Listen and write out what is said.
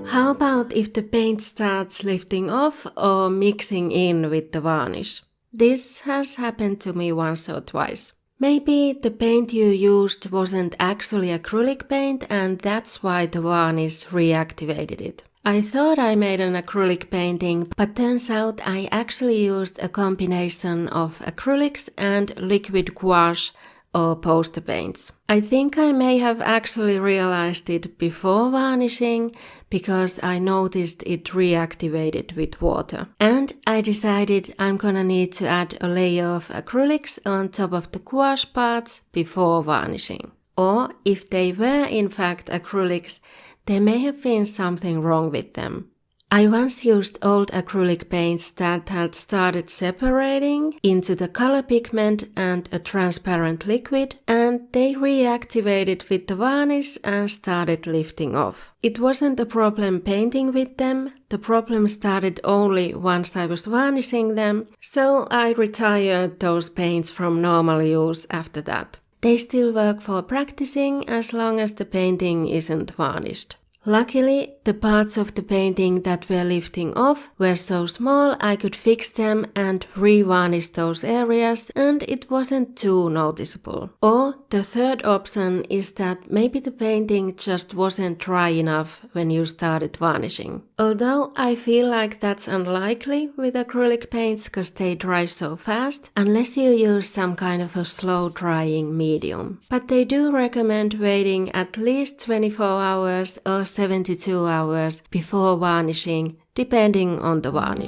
How about if the paint starts lifting off or mixing in with the varnish? This has happened to me once or twice. Maybe the paint you used wasn't actually acrylic paint and that's why the varnish reactivated it. I thought I made an acrylic painting, but turns out I actually used a combination of acrylics and liquid gouache or poster paints. I think I may have actually realized it before varnishing because I noticed it reactivated with water. And I decided I'm gonna need to add a layer of acrylics on top of the gouache parts before varnishing. Or if they were in fact acrylics, there may have been something wrong with them. I once used old acrylic paints that had started separating into the color pigment and a transparent liquid, and they reactivated with the varnish and started lifting off. It wasn't a problem painting with them, the problem started only once I was varnishing them, so I retired those paints from normal use after that. They still work for practicing as long as the painting isn't varnished. Luckily, the parts of the painting that were lifting off were so small I could fix them and re-varnish those areas and it wasn't too noticeable. Or the third option is that maybe the painting just wasn't dry enough when you started varnishing. Although I feel like that's unlikely with acrylic paints because they dry so fast, unless you use some kind of a slow drying medium. But they do recommend waiting at least 24 hours or 72 hours before varnishing, depending on the varnish.